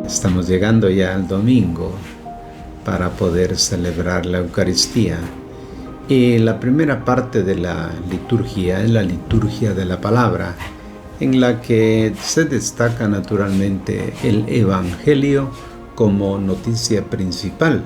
Estamos llegando ya al domingo para poder celebrar la Eucaristía. Y la primera parte de la liturgia es la liturgia de la palabra, en la que se destaca naturalmente el Evangelio como noticia principal.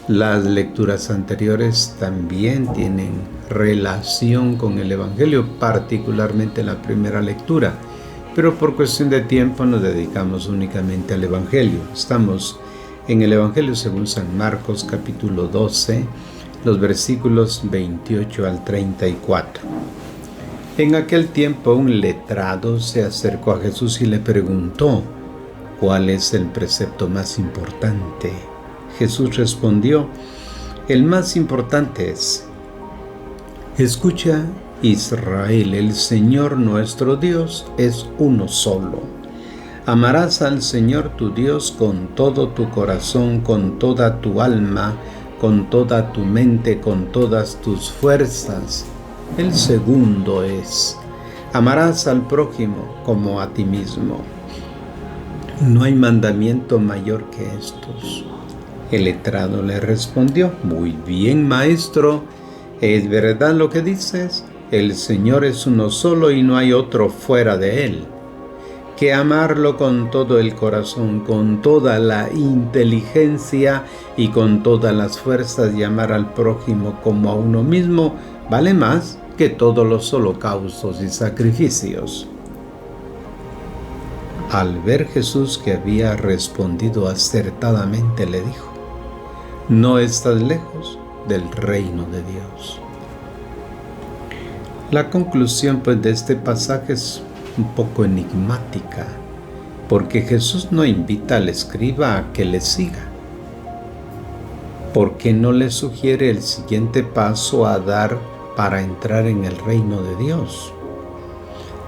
Las lecturas anteriores también tienen relación con el Evangelio, particularmente la primera lectura, pero por cuestión de tiempo nos dedicamos únicamente al Evangelio. Estamos en el Evangelio según San Marcos, capítulo 12, los versículos 28 al 34. En aquel tiempo un letrado se acercó a Jesús y le preguntó: ¿cuál es el precepto más importante? Jesús respondió: el más importante es: escucha, Israel, el Señor nuestro Dios es uno solo. Amarás al Señor tu Dios con todo tu corazón, con toda tu alma, con toda tu mente, con todas tus fuerzas. El segundo es: amarás al prójimo como a ti mismo. No hay mandamiento mayor que estos. El letrado le respondió: muy bien, maestro, es verdad lo que dices. El Señor es uno solo y no hay otro fuera de Él. Que amarlo con todo el corazón, con toda la inteligencia y con todas las fuerzas, y amar al prójimo como a uno mismo vale más que todos los holocaustos y sacrificios. Al ver Jesús que había respondido acertadamente, le dijo: no estás lejos del reino de Dios. La conclusión de este pasaje es un poco enigmática, porque Jesús no invita al escriba a que le siga. ¿Por qué no le sugiere el siguiente paso a dar para entrar en el reino de Dios?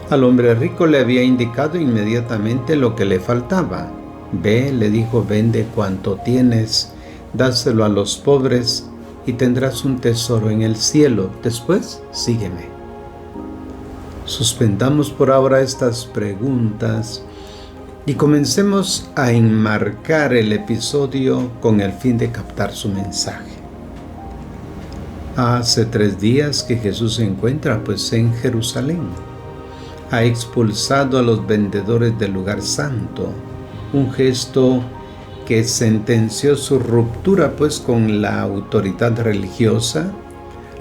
Al hombre rico le había indicado inmediatamente lo que le faltaba. Ve, le dijo, vende cuanto tienes, dáselo a los pobres y tendrás un tesoro en el cielo. Después, sígueme. Suspendamos por ahora estas preguntas y comencemos a enmarcar el episodio con el fin de captar su mensaje. Hace 3 días que Jesús se encuentra en Jerusalén. Ha expulsado a los vendedores del lugar santo, un gesto que sentenció su ruptura con la autoridad religiosa.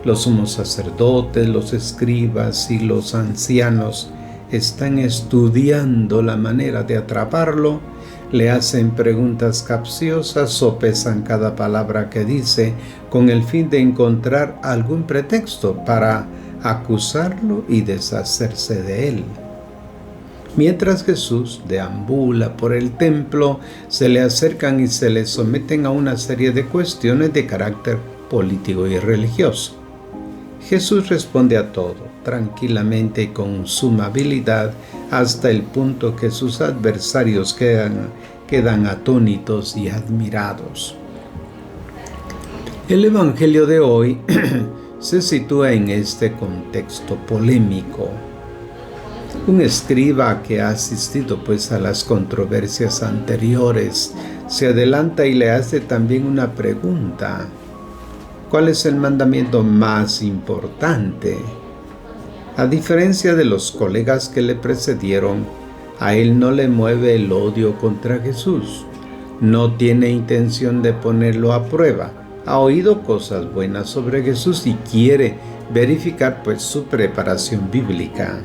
Los sumos sacerdotes, los escribas y los ancianos están estudiando la manera de atraparlo, le hacen preguntas capciosas, sopesan cada palabra que dice con el fin de encontrar algún pretexto para acusarlo y deshacerse de él. Mientras Jesús deambula por el templo, se le acercan y se le someten a una serie de cuestiones de carácter político y religioso. Jesús responde a todo, tranquilamente y con suma habilidad, hasta el punto que sus adversarios quedan atónitos y admirados. El Evangelio de hoy se sitúa en este contexto polémico. Un escriba que ha asistido a las controversias anteriores se adelanta y le hace también una pregunta: ¿cuál es el mandamiento más importante? A diferencia de los colegas que le precedieron, a él no le mueve el odio contra Jesús. No tiene intención de ponerlo a prueba. Ha oído cosas buenas sobre Jesús y quiere verificar su preparación bíblica.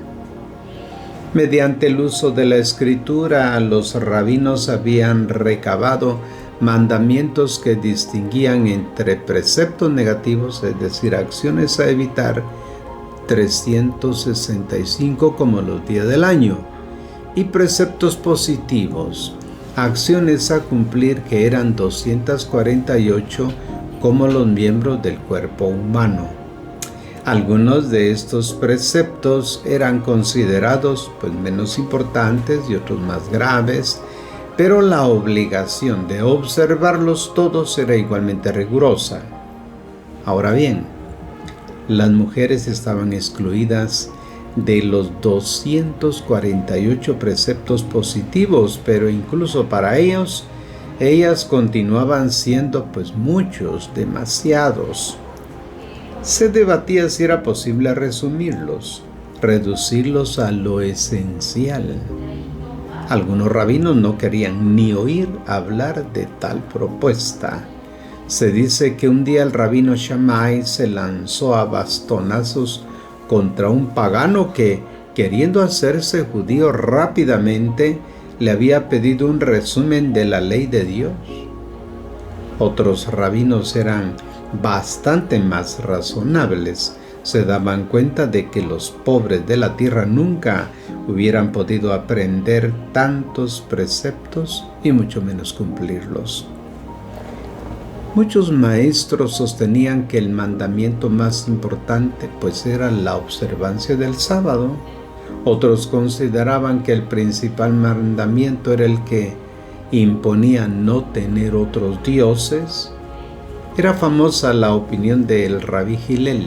Mediante el uso de la Escritura, los rabinos habían recabado mandamientos que distinguían entre preceptos negativos, es decir, acciones a evitar, 365 como los días del año, y preceptos positivos, acciones a cumplir, que eran 248 como los miembros del cuerpo humano. Algunos de estos preceptos eran considerados menos importantes y otros más graves, pero la obligación de observarlos todos era igualmente rigurosa. Ahora bien, las mujeres estaban excluidas de los 248 preceptos positivos, pero incluso para ellas continuaban siendo pues muchos, demasiados. Se debatía si era posible resumirlos, reducirlos a lo esencial. Algunos rabinos no querían ni oír hablar de tal propuesta. Se dice que un día el rabino Shammai se lanzó a bastonazos contra un pagano que, queriendo hacerse judío rápidamente, le había pedido un resumen de la ley de Dios. Otros rabinos eran bastante más razonables. Se daban cuenta de que los pobres de la tierra nunca hubieran podido aprender tantos preceptos y mucho menos cumplirlos. Muchos maestros sostenían que el mandamiento más importante pues era la observancia del sábado. Otros consideraban que el principal mandamiento era el que imponía no tener otros dioses. Era famosa la opinión del Rabí Hillel,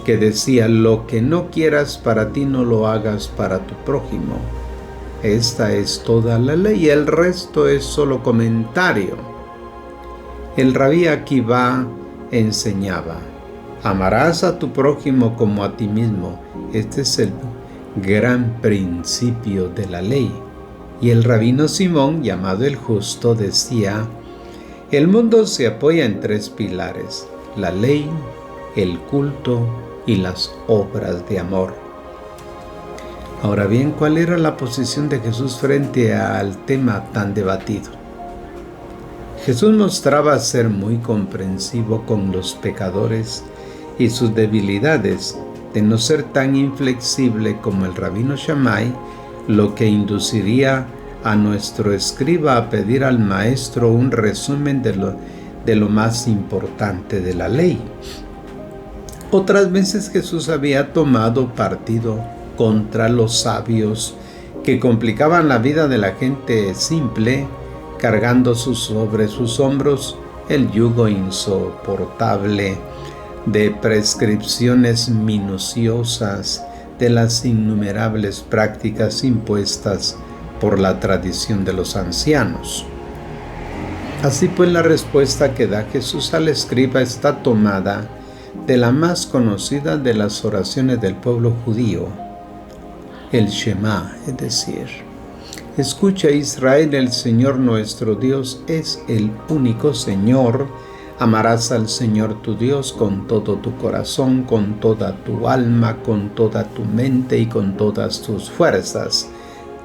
que decía: lo que no quieras para ti no lo hagas para tu prójimo. Esta es toda la ley y el resto es solo comentario. El Rabí Akiva enseñaba: amarás a tu prójimo como a ti mismo. Este es el gran principio de la ley. Y el rabino Simón, llamado el Justo, decía: el mundo se apoya en tres pilares: la ley, el culto y las obras de amor. Ahora bien, ¿cuál era la posición de Jesús frente al tema tan debatido? Jesús mostraba ser muy comprensivo con los pecadores y sus debilidades, de no ser tan inflexible como el rabino Shammai, lo que induciría a nuestro escriba a pedir al maestro un resumen de lo más importante de la ley. Otras veces Jesús había tomado partido contra los sabios que complicaban la vida de la gente simple, cargando sobre sus hombros el yugo insoportable de prescripciones minuciosas de las innumerables prácticas impuestas por la tradición de los ancianos. Así pues, la respuesta que da Jesús al escriba está tomada de la más conocida de las oraciones del pueblo judío, el Shema, es decir: escucha, Israel, el Señor nuestro Dios es el único Señor. Amarás al Señor tu Dios con todo tu corazón, con toda tu alma, con toda tu mente y con todas tus fuerzas.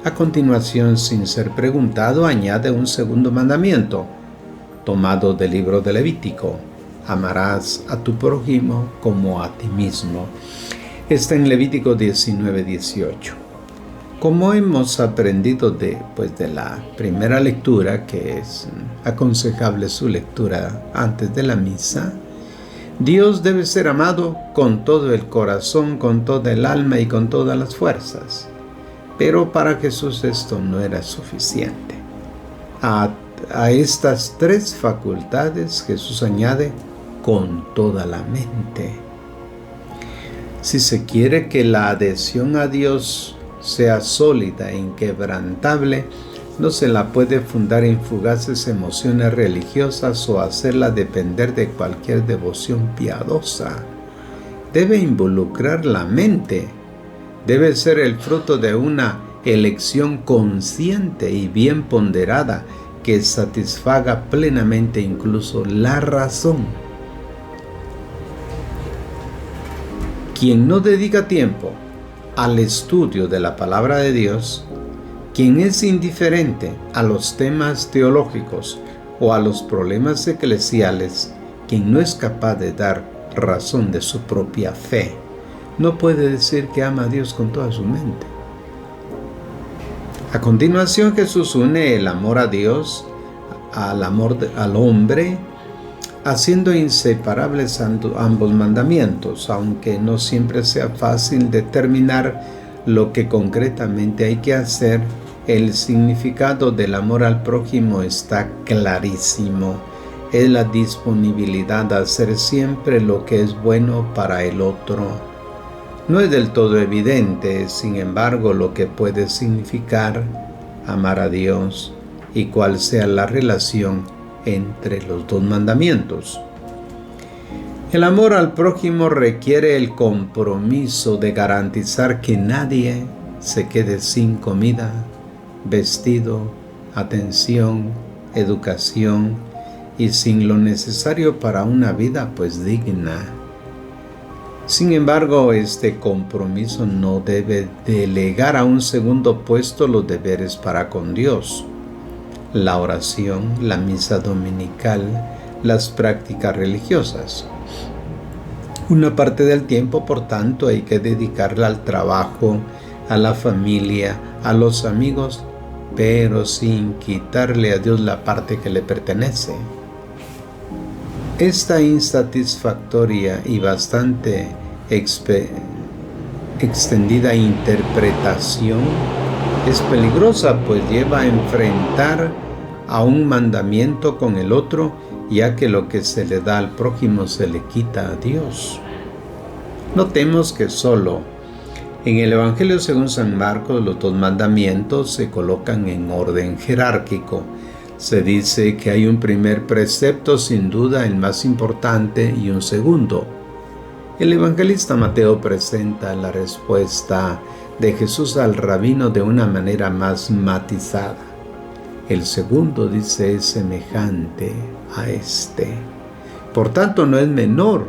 A continuación, sin ser preguntado, añade un segundo mandamiento, tomado del libro de Levítico: amarás a tu prójimo como a ti mismo. Está en Levítico 19:18. Como hemos aprendido de la primera lectura, que es aconsejable su lectura antes de la misa, Dios debe ser amado con todo el corazón, con toda el alma y con todas las fuerzas. Pero para Jesús esto no era suficiente. A estas tres facultades Jesús añade: con toda la mente. Si se quiere que la adhesión a Dios sea sólida e inquebrantable, no se la puede fundar en fugaces emociones religiosas o hacerla depender de cualquier devoción piadosa. Debe involucrar la mente. Debe ser el fruto de una elección consciente y bien ponderada que satisfaga plenamente incluso la razón. Quien no dedica tiempo al estudio de la palabra de Dios, quien es indiferente a los temas teológicos o a los problemas eclesiales, quien no es capaz de dar razón de su propia fe, no puede decir que ama a Dios con toda su mente. A continuación, Jesús une el amor a Dios al amor al hombre, haciendo inseparables ambos mandamientos, aunque no siempre sea fácil determinar lo que concretamente hay que hacer. El significado del amor al prójimo está clarísimo. Es la disponibilidad a hacer siempre lo que es bueno para el otro. No es del todo evidente, sin embargo, lo que puede significar amar a Dios y cuál sea la relación entre los dos mandamientos. El amor al prójimo requiere el compromiso de garantizar que nadie se quede sin comida, vestido, atención, educación y sin lo necesario para una vida digna. Sin embargo, este compromiso no debe delegar a un segundo puesto los deberes para con Dios. La oración, la misa dominical, las prácticas religiosas. Una parte del tiempo, por tanto, hay que dedicarla al trabajo, a la familia, a los amigos, pero sin quitarle a Dios la parte que le pertenece. Esta insatisfactoria y bastante extendida interpretación es peligrosa, pues lleva a enfrentar a un mandamiento con el otro, ya que lo que se le da al prójimo se le quita a Dios. Notemos que solo en el Evangelio según San Marcos los dos mandamientos se colocan en orden jerárquico. Se dice que hay un primer precepto, sin duda el más importante, y un segundo. El evangelista Mateo presenta la respuesta de Jesús al rabino de una manera más matizada. El segundo, dice, es semejante a este. Por tanto, no es menor,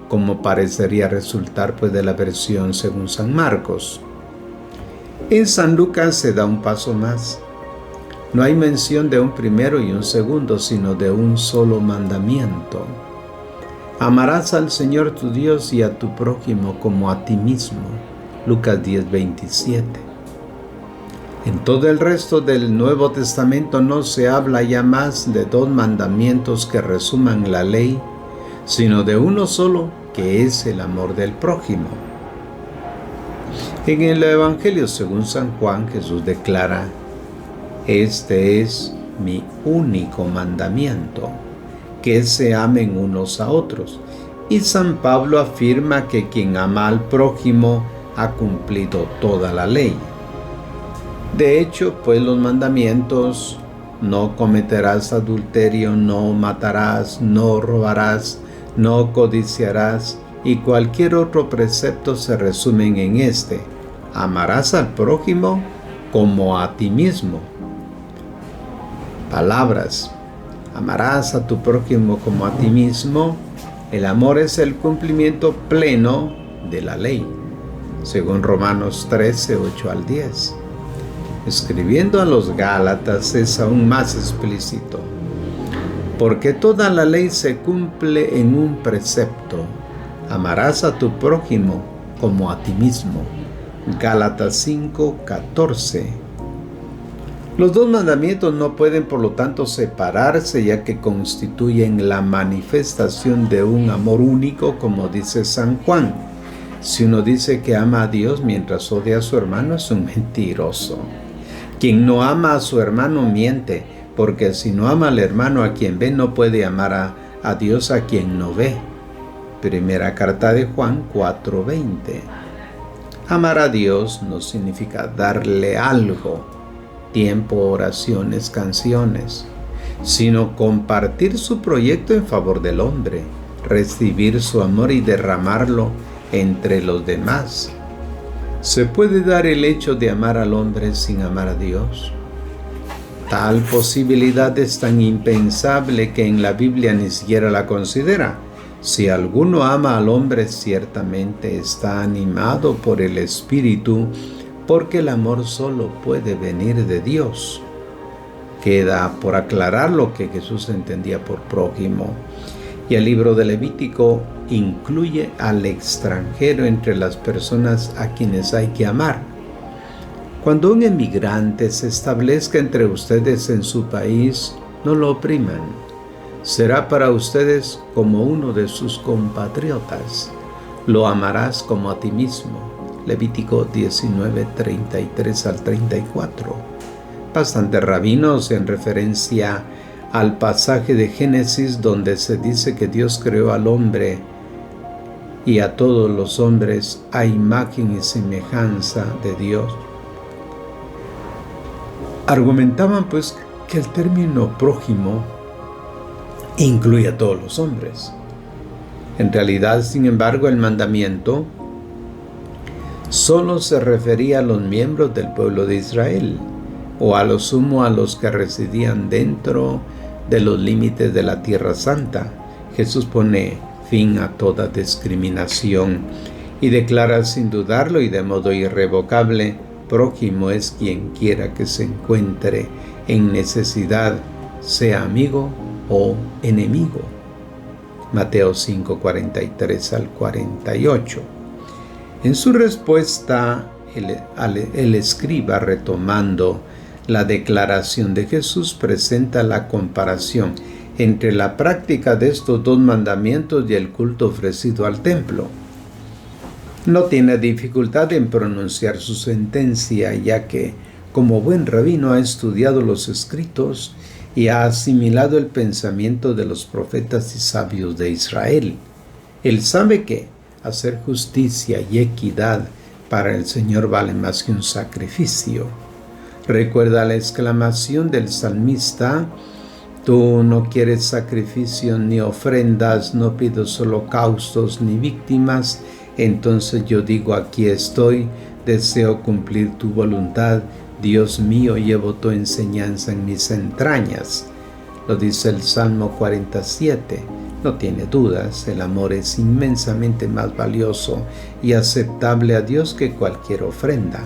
como parecería resultar de la versión según San Marcos. En San Lucas se da un paso más. No hay mención de un primero y un segundo, sino de un solo mandamiento. Amarás al Señor tu Dios y a tu prójimo como a ti mismo. Lucas 10:27. En todo el resto del Nuevo Testamento no se habla ya más de dos mandamientos que resuman la ley, sino de uno solo, que es el amor del prójimo. En el Evangelio según San Juan, Jesús declara: este es mi único mandamiento, que se amen unos a otros. Y San Pablo afirma que quien ama al prójimo ha cumplido toda la ley. De hecho, los mandamientos: no cometerás adulterio, no matarás, no robarás, no codiciarás, y cualquier otro precepto se resumen en este: amarás al prójimo como a ti mismo. Palabras: amarás a tu prójimo como a ti mismo. El amor es el cumplimiento pleno de la ley, según Romanos 13, 8 al 10. Escribiendo a los Gálatas es aún más explícito: porque toda la ley se cumple en un precepto: amarás a tu prójimo como a ti mismo. Gálatas 5, 14. Los dos mandamientos no pueden, por lo tanto, separarse, ya que constituyen la manifestación de un amor único, como dice San Juan. Si uno dice que ama a Dios mientras odia a su hermano, es un mentiroso. Quien no ama a su hermano miente, porque si no ama al hermano a quien ve, no puede amar a Dios a quien no ve. Primera carta de Juan 4:20. Amar a Dios no significa darle algo, tiempo, oraciones, canciones, sino compartir su proyecto en favor del hombre, recibir su amor y derramarlo entre los demás. ¿Se puede dar el hecho de amar al hombre sin amar a Dios? Tal posibilidad es tan impensable que en la Biblia ni siquiera la considera. Si alguno ama al hombre, ciertamente está animado por el Espíritu, porque el amor solo puede venir de Dios. Queda por aclarar lo que Jesús entendía por prójimo. Y el libro de Levítico incluye al extranjero entre las personas a quienes hay que amar. Cuando un emigrante se establezca entre ustedes en su país, no lo opriman. Será para ustedes como uno de sus compatriotas. Lo amarás como a ti mismo. Levítico 19, 33 al 34. Bastantes rabinos en referencia al pasaje de Génesis donde se dice que Dios creó al hombre y a todos los hombres a imagen y semejanza de Dios. Argumentaban pues que el término prójimo incluye a todos los hombres. En realidad, sin embargo, el mandamiento solo se refería a los miembros del pueblo de Israel, o a lo sumo a los que residían dentro de los límites de la Tierra Santa. Jesús pone fin a toda discriminación y declara sin dudarlo y de modo irrevocable: prójimo es quien quiera que se encuentre en necesidad, sea amigo o enemigo. Mateo 5, 43 al 48. En su respuesta, el escriba, retomando la declaración de Jesús, presenta la comparación entre la práctica de estos dos mandamientos y el culto ofrecido al templo. No tiene dificultad en pronunciar su sentencia, ya que, como buen rabino, ha estudiado los escritos y ha asimilado el pensamiento de los profetas y sabios de Israel. Él sabe que hacer justicia y equidad para el Señor vale más que un sacrificio. Recuerda la exclamación del salmista: tú no quieres sacrificios ni ofrendas, no pides holocaustos ni víctimas. Entonces yo digo: aquí estoy, deseo cumplir tu voluntad. Dios mío, llevo tu enseñanza en mis entrañas. Lo dice el Salmo 47. No tiene dudas, el amor es inmensamente más valioso y aceptable a Dios que cualquier ofrenda.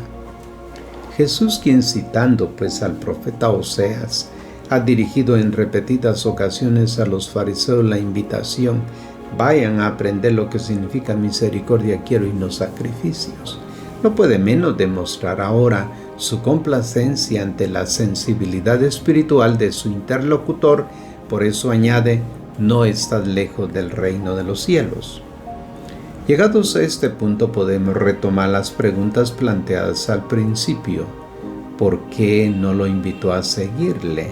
Jesús, quien citando pues al profeta Oseas, ha dirigido en repetidas ocasiones a los fariseos la invitación: vayan a aprender lo que significa misericordia quiero y no sacrificios. No puede menos demostrar ahora su complacencia ante la sensibilidad espiritual de su interlocutor. Por eso añade: no estás lejos del reino de los cielos. Llegados a este punto podemos retomar las preguntas planteadas al principio. ¿Por qué no lo invitó a seguirle?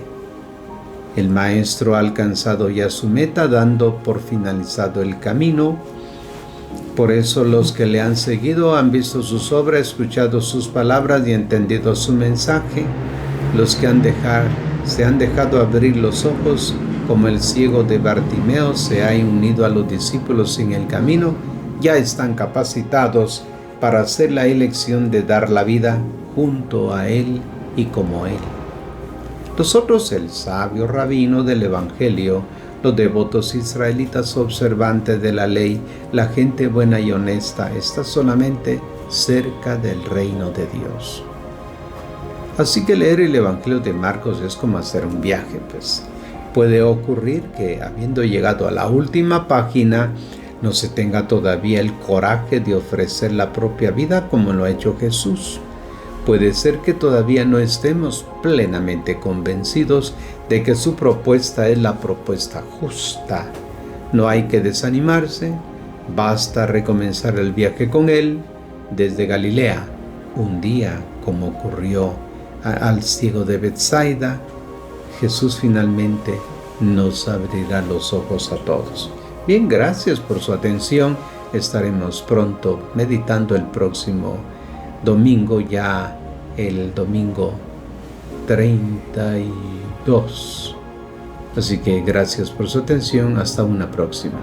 El maestro ha alcanzado ya su meta, dando por finalizado el camino. Por eso los que le han seguido han visto sus obras, escuchado sus palabras y entendido su mensaje. Los que se han dejado abrir los ojos, como el ciego de Bartimeo, se ha unido a los discípulos en el camino, ya están capacitados para hacer la elección de dar la vida junto a Él y como Él. Nosotros, el sabio rabino del Evangelio, los devotos israelitas observantes de la ley, la gente buena y honesta, está solamente cerca del reino de Dios. Así que leer el Evangelio de Marcos es como hacer un viaje, pues. Puede ocurrir que, habiendo llegado a la última página, no se tenga todavía el coraje de ofrecer la propia vida como lo ha hecho Jesús. Puede ser que todavía no estemos plenamente convencidos de que su propuesta es la propuesta justa. No hay que desanimarse, basta recomenzar el viaje con Él desde Galilea. Un día, como ocurrió al ciego de Betsaida, Jesús finalmente nos abrirá los ojos a todos. Bien, gracias por su atención. Estaremos pronto meditando el próximo domingo, ya el domingo 32. Así que gracias por su atención. Hasta una próxima.